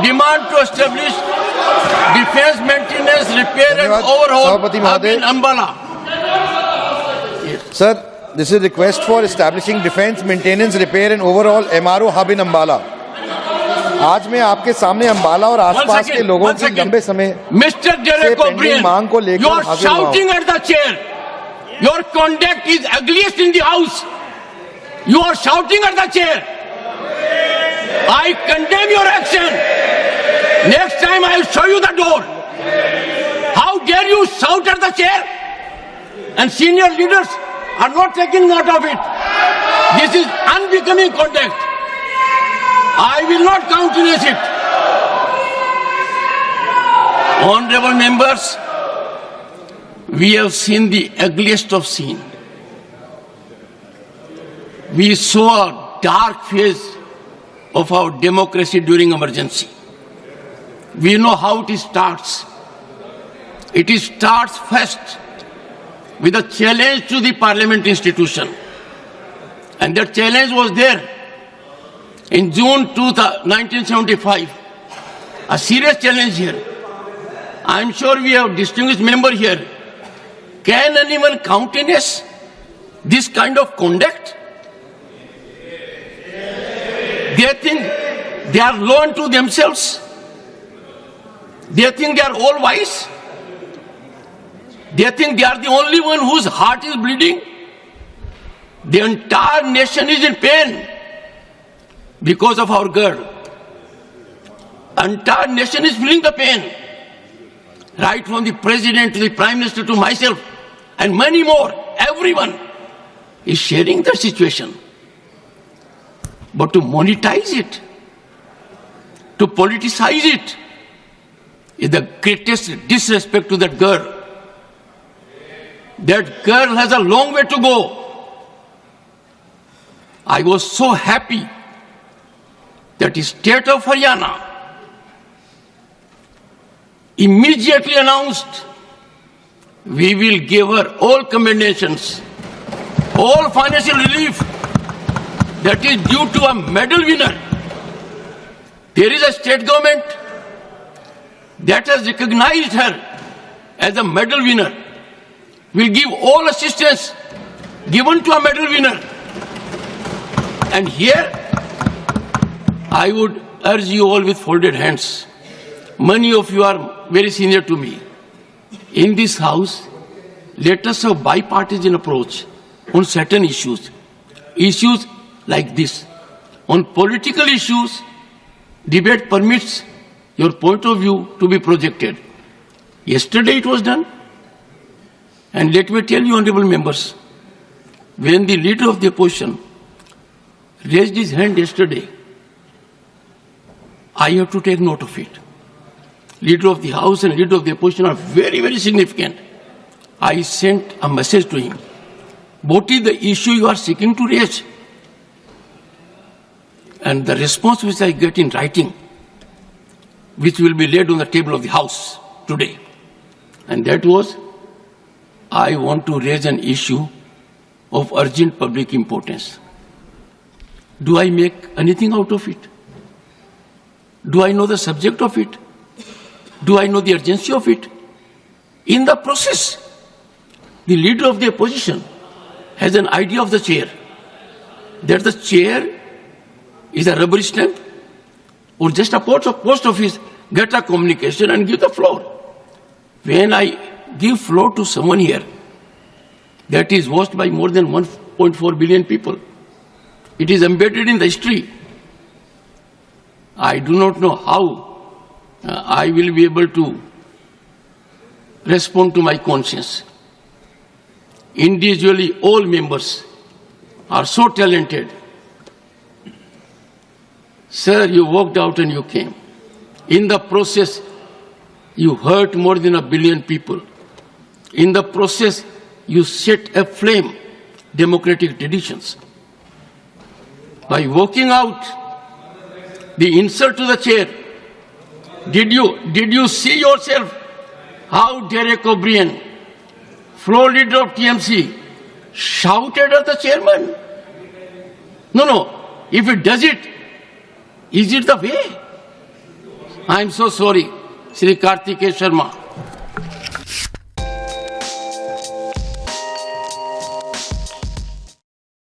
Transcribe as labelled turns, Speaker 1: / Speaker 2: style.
Speaker 1: demand to establish defense maintenance, repair and overhaul hub in Ambala.
Speaker 2: Sir, this is a request for establishing defense maintenance, repair and overhaul MRO hub in Ambala. आज मैं आपके सामने अंबाला और आसपास के लोगों की लंबे समय
Speaker 1: Mr. Derek O'Brien,
Speaker 2: मांग को लेकर
Speaker 1: you are shouting at the chair. Your conduct is ugliest in the house. You are shouting at the chair. I condemn your action. Next time I will show you the door. How dare you shout at the chair? And senior leaders are not taking note of it. This is unbecoming conduct. I will not countenance it. Honorable members, we have seen the ugliest of scene. We saw a dark phase of our democracy during emergency. We know how it starts. It starts first with a challenge to the parliament institution. And that challenge was there in June 1975. A serious challenge here. I am sure we have distinguished member here. Can anyone countenance this kind of conduct? They think they are law unto themselves. They think they are all wise. They think they are the only one whose heart is bleeding. The entire nation is in pain because of our girl. Entire nation is feeling the pain. Right from the president to the prime minister to myself and many more, everyone is sharing the situation. But to monetize it, to politicize it, is the greatest disrespect to that girl. That girl has a long way to go. I was so happy that the state of Haryana immediately announced we will give her all commendations, all financial relief that is due to a medal winner. There is a state government that has recognized her as a medal winner. Will give all assistance given to a medal winner. And here, I would urge you all with folded hands. Many of you are very senior to me. In this house, let us have bipartisan approach on certain issues. Issues like this. On political issues, debate permits your point of view to be projected. Yesterday it was done. And let me tell you, honorable members, when the leader of the opposition raised his hand yesterday, I have to take note of it. Leader of the House and leader of the opposition are very, very significant. I sent a message to him. What is the issue you are seeking to raise? And the response which I get in writing, which will be laid on the table of the House today, and that was, I want to raise an issue of urgent public importance. Do I make anything out of it? Do I know the subject of it? Do I know the urgency of it? In the process, the leader of the opposition has an idea of the chair, that the chair is a rubber stamp or just a post office, get a communication and give the floor. When I give floor to someone here that is watched by more than 1.4 billion people, it is embedded in the history. I do not know how I will be able to respond to my conscience. Individually, all members are so talented. Sir, you walked out and you came. In the process, you hurt more than 1 billion people. In the process, you set aflame democratic traditions. By walking out, the insult to the chair, did you see yourself how Derek O'Brien, floor leader of TMC, shouted at the chairman? No. If it does it, is it the way? I am so sorry, Sri Kartikeya Sharma.